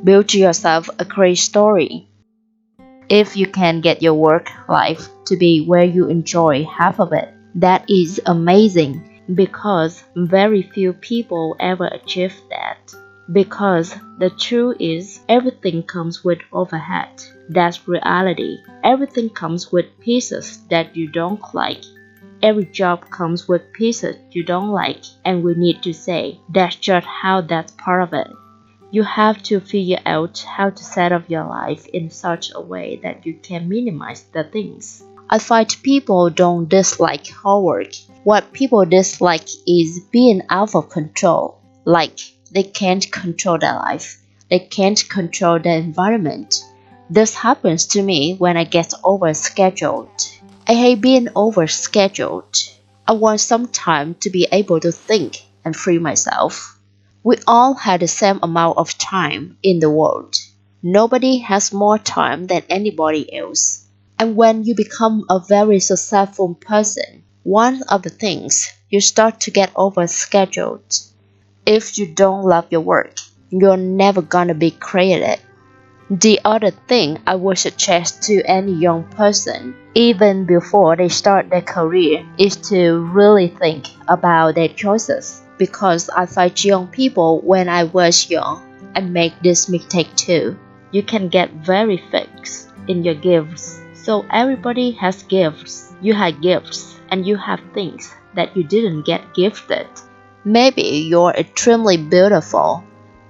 Build yourself a great story. If you can get your work life to be where you enjoy half of it, that is amazing, because very few people ever achieve that. Because the truth is, everything comes with overhead. That's reality. Everything comes with pieces that you don't like. Every job comes with pieces you don't like, and we need to say that's just how that's part of it. You have to figure out how to set up your life in such a way that you can minimize the things. I find people don't dislike hard work. What people dislike is being out of control. Like, they can't control their life. They can't control the environment. This happens to me when I get overscheduled. I hate being overscheduled. I want some time to be able to think and free myself. We all have the same amount of time in the world. Nobody has more time than anybody else. And when you become a very successful person, one of the things, you start to get overscheduled. If you don't love your work, you're never gonna be creative. The other thing I would suggest to any young person, even before they start their career, is to really think about their choices. Because I find young people, when I was young, I make this mistake too. You can get very fixed in your gifts. So everybody has gifts. You have gifts, and you have things that you didn't get gifted. Maybe you're extremely beautiful.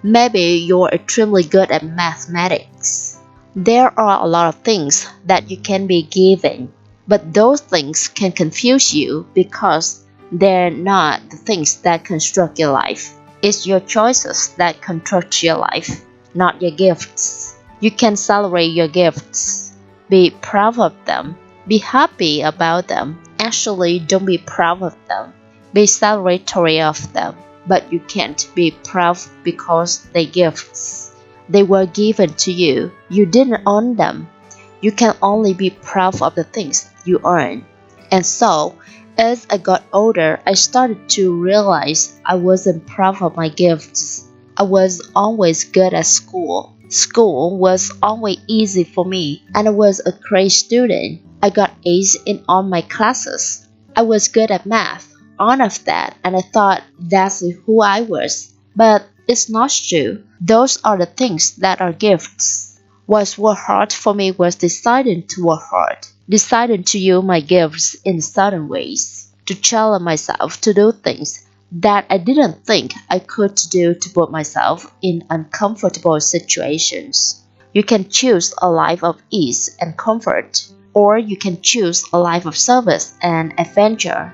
Maybe you're extremely good at mathematics. There are a lot of things that you can be given, but those things can confuse you because they're not the things that construct your life. It's your choices that construct your life, not your gifts. You can celebrate your gifts. Be proud of them. Be happy about them. Actually, don't be proud of them. Be celebratory of them. But you can't be proud because they're gifts. They were given to you. You didn't earn them. You can only be proud of the things you earn. And so, as I got older, I started to realize I wasn't proud of my gifts. I was always good at school. School was always easy for me, and I was a great student. I got A's in all my classes. I was good at math. All of that, and I thought that's who I was. But it's not true. Those are the things that are gifts. What worked hard for me was deciding to work hard, deciding to use my gifts in certain ways, to challenge myself to do things that I didn't think I could do, to put myself in uncomfortable situations. You can choose a life of ease and comfort, or you can choose a life of service and adventure.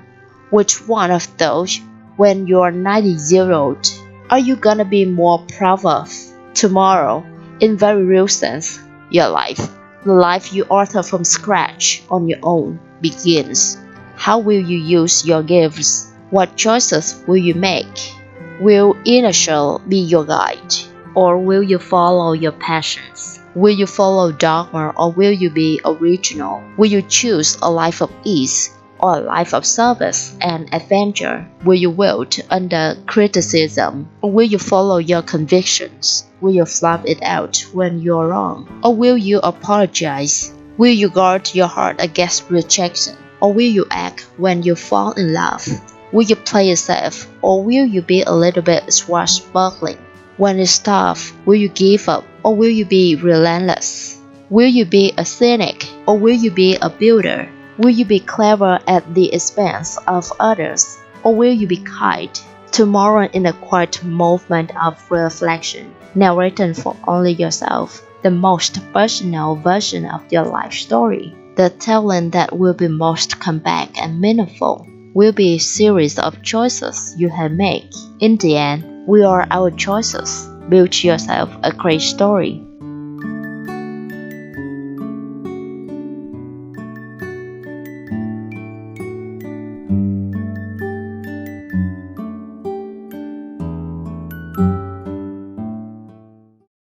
Which one of those, when you're 90 years old, are you gonna be more proud of? Tomorrow, in very real sense, your life, the life you author from scratch on your own, begins. How will you use your gifts? What choices will you make? Will inertia be your guide? Or will you follow your passions? Will you follow dogma, or will you be original? Will you choose a life of ease, or a life of service and adventure? Will you wilt under criticism, or will you follow your convictions? Will you flap it out when you're wrong, or will you apologize? Will you guard your heart against rejection, or will you act when you fall in love? Will you play it safe, or will you be a little bit swashbuckling? When it's tough, will you give up, or will you be relentless? Will you be a cynic, or will you be a builder? Will you be clever at the expense of others, or will you be kind? Tomorrow, in a quiet movement of reflection, narrated for only yourself, the most personal version of your life story, the talent that will be most compact and meaningful, will be a series of choices you have made. In the end, we are our choices. Build yourself a great story.